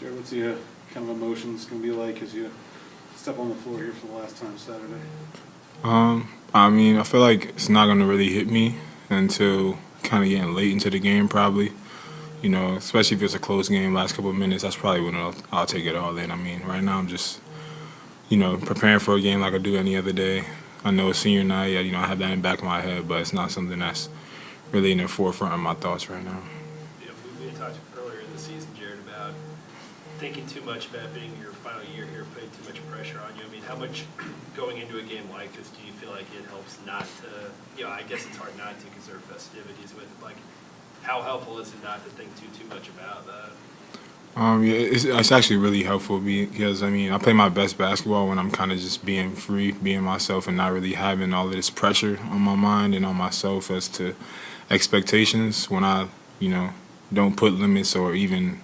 Jared, what's the kind of emotions going to be like as you step on the floor here for the last time Saturday? I mean, I feel like it's not going to really hit me until kind of getting late into the game, probably. You know, especially if it's a close game, last couple of minutes, that's probably when I'll take it all in. I mean, right now I'm just, preparing for a game like I do any other day. I know it's senior night, I have that in the back of my head, but it's not something that's really in the forefront of my thoughts right now. We had talked earlier in the season, Jared, about thinking too much about being your final year here, putting too much pressure on you. I mean, how much going into a game like this do you feel like it helps not to, I guess it's hard not to because there are festivities with it. Like, how helpful is it not to think too much about that? Yeah, it's actually really helpful because, I play my best basketball when I'm kind of just being free, being myself, and not really having all of this pressure on my mind and on myself as to expectations when I, don't put limits or even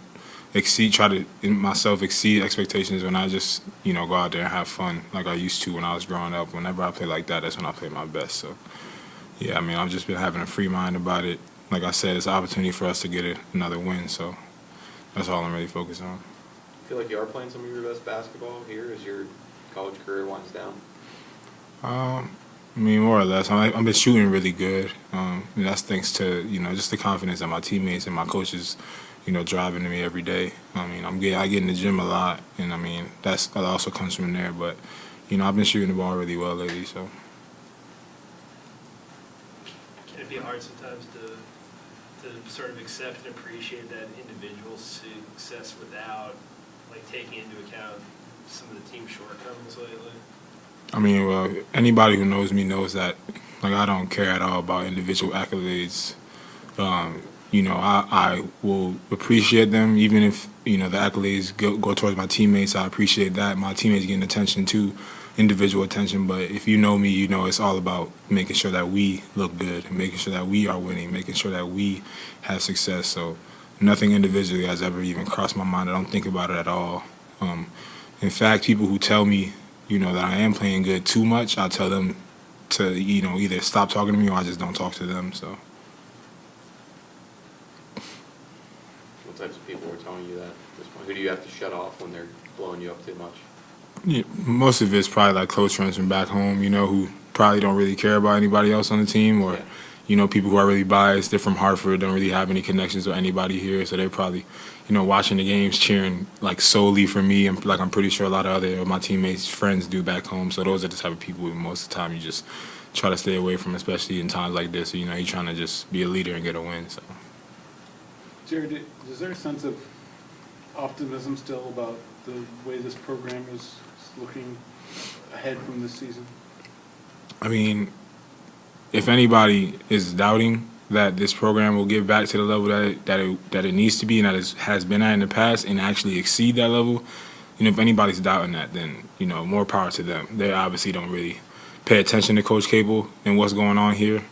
exceed expectations when I just, go out there and have fun like I used to when I was growing up. Whenever I play like that, that's when I play my best. So, yeah, I've just been having a free mind about it. Like I said, it's an opportunity for us to get another win, so that's all I'm really focused on. I feel like you are playing some of your best basketball here as your college career winds down? More or less. I've been shooting really good. And that's thanks to, just the confidence that my teammates and my coaches, driving to me every day. I get in the gym a lot, and that also comes from there. But, I've been shooting the ball really well lately, so. Can it be hard sometimes to sort of accept and appreciate that individual success without, taking into account some of the team shortcomings lately? Well, anybody who knows me knows that, I don't care at all about individual accolades. I will appreciate them, even if, the accolades go towards my teammates. I appreciate that. My teammates getting attention too, individual attention. But if you know me, it's all about making sure that we look good, and making sure that we are winning, making sure that we have success. So nothing individually has ever even crossed my mind. I don't think about it at all. In fact, people who tell me, that I am playing good too much, I tell them to, either stop talking to me or I just don't talk to them. So. What types of people are telling you that at this point? Who do you have to shut off when they're blowing you up too much? Yeah, most of it's probably close friends from back home, who probably don't really care about anybody else on the team, or, people who are really biased. They're from Hartford, don't really have any connections with anybody here, so they're probably, watching the games, cheering solely for me, and I'm pretty sure a lot of other of my teammates' friends do back home. So those are the type of people who most of the time you just try to stay away from, especially in times like this. You're trying to just be a leader and get a win. So. Jared, is there a sense of optimism still about the way this program is looking ahead from this season? If anybody is doubting that this program will get back to the level that it needs to be and that it has been at in the past and actually exceed that level, if anybody's doubting that, then, more power to them. They obviously don't really pay attention to Coach Cable and what's going on here,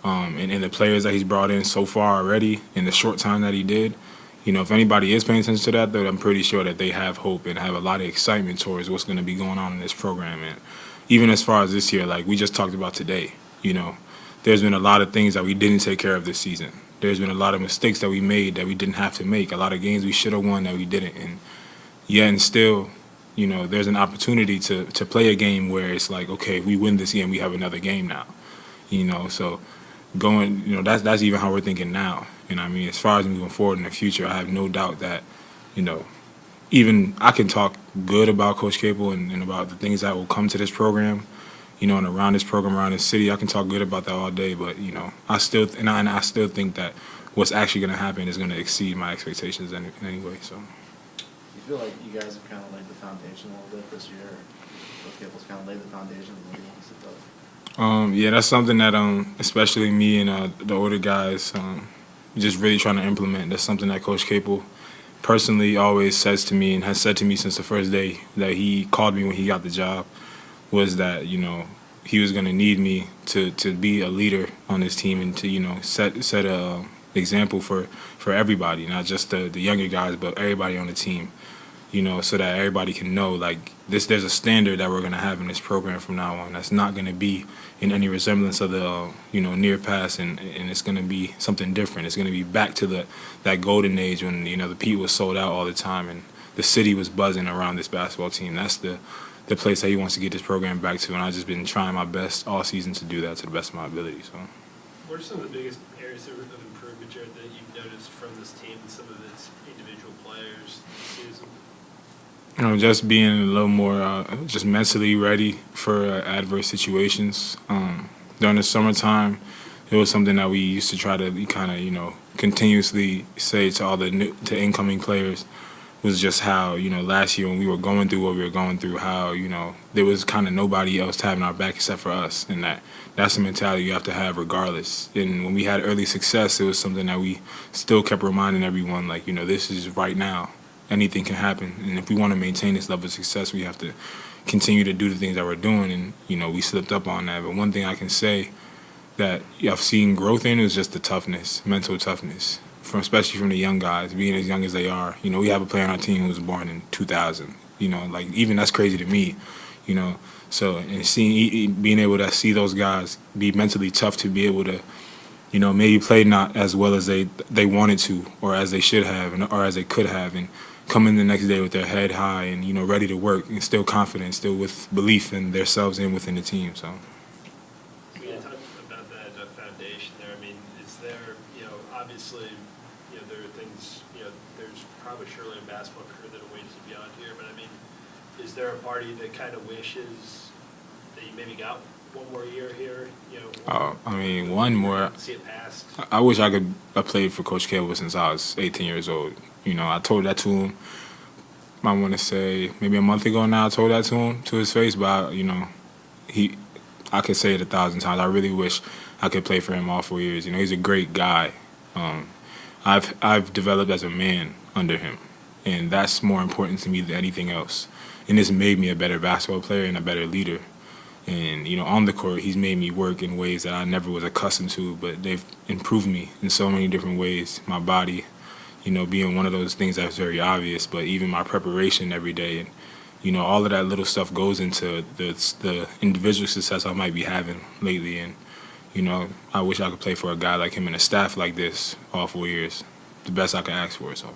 and the players that he's brought in so far already in the short time that he did. If anybody is paying attention to that, though, I'm pretty sure that they have hope and have a lot of excitement towards what's going to be going on in this program. And even as far as this year, like we just talked about today, there's been a lot of things that we didn't take care of this season. There's been a lot of mistakes that we made that we didn't have to make, a lot of games we should have won that we didn't. And still, there's an opportunity to play a game where it's like, okay, if we win this game, we have another game now. So going, that's even how we're thinking now. And as far as moving forward in the future, I have no doubt that, even I can talk good about Coach Cable and about the things that will come to this program, and around this program, around this city. I can talk good about that all day, but, I still think that what's actually going to happen is going to exceed my expectations in any way. So. You feel like you guys have kind of laid the foundation a little bit this year? Coach Cable's kind of laid the foundation of the league? Yeah, that's something that especially me and the older guys just really trying to implement. That's something that Coach Cable personally always says to me and has said to me since the first day that he called me when he got the job, was that, he was going to need me to be a leader on this team and to, set a example for everybody, not just the younger guys, but everybody on the team, so that everybody can know, there's a standard that we're going to have in this program from now on that's not going to be in any resemblance of the, near past, and it's going to be something different. It's going to be back to that golden age when, the Pete was sold out all the time, and the city was buzzing around this basketball team. That's the place that he wants to get this program back to, and I've just been trying my best all season to do that to the best of my ability. So, what are some of the biggest areas of improvement, Jared, that you've noticed from this team and some of its individual players this season? Just being a little more just mentally ready for adverse situations. During the summertime, it was something that we used to try to kind of, continuously say to all the incoming players, was just how, last year when we were going through what we were going through, how, there was kind of nobody else having our back except for us. And that's the mentality you have to have regardless. And when we had early success, it was something that we still kept reminding everyone, like, this is right now. Anything can happen. And if we want to maintain this level of success, we have to continue to do the things that we're doing. And, we slipped up on that. But one thing I can say that I've seen growth in is just the toughness, mental toughness, especially from the young guys, being as young as they are. We have a player on our team who was born in 2000. Even that's crazy to me, So, and being able to see those guys be mentally tough to be able to, maybe play not as well as they wanted to or as they should have or as they could have, and come in the next day with their head high and, ready to work and still confident, still with belief in themselves and within the team. So. We can talk about that foundation there. I mean, is there, obviously, there are things, there's probably surely a basketball career that awaits you beyond here, but I mean, is there a party that kind of wishes that you maybe got one more year here? One more. See it past. I wish I could have played for Coach Campbell since I was 18 years old. I told that to him, I want to say maybe a month ago now. I told that to him, to his face, but, I could say it 1,000 times. I really wish I could play for him all 4 years. He's a great guy. I've developed as a man under him, and that's more important to me than anything else. And it's made me a better basketball player and a better leader. And, on the court, he's made me work in ways that I never was accustomed to, but they've improved me in so many different ways. My body, being one of those things that's very obvious, but even my preparation every day. And, all of that little stuff goes into the individual success I might be having lately. And, I wish I could play for a guy like him and a staff like this all 4 years. The best I could ask for, so.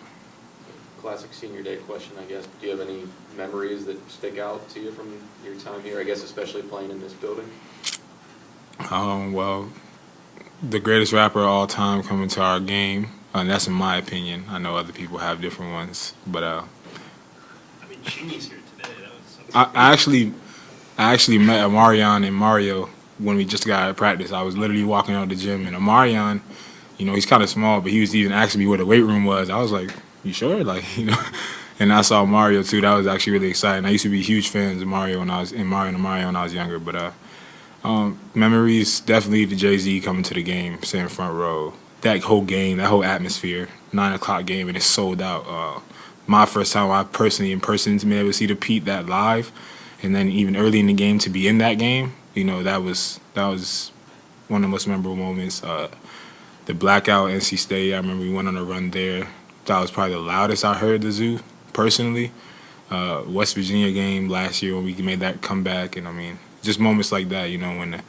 Classic senior day question, I guess. Do you have any memories that stick out to you from your time here, I guess especially playing in this building? Well, the greatest rapper of all time coming to our game, and that's in my opinion. I know other people have different ones, but I mean, Chingy's here today. That was I actually met Amarion and Mario when we just got out of practice. I was literally walking out the gym, and Amarion, he's kind of small, but he was even asking me where the weight room was. I was like, you sure? And I saw Mario too. That was actually really exciting. I used to be huge fans of Mario and Mario when I was younger. But memories, definitely the Jay-Z coming to the game, sitting front row. That whole game, that whole atmosphere, 9 o'clock game, and it's sold out. My first time I personally in person to be able to see the Pete that live, and then even early in the game to be in that game, that was one of the most memorable moments. The blackout NC State, I remember we went on a run there. That was probably the loudest I heard the zoo, personally. West Virginia game last year when we made that comeback, and just moments like that, when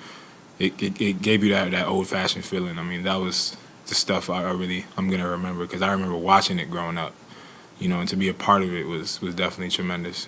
it gave you that old-fashioned feeling. That was the stuff I'm gonna remember, because I remember watching it growing up, and to be a part of it was definitely tremendous.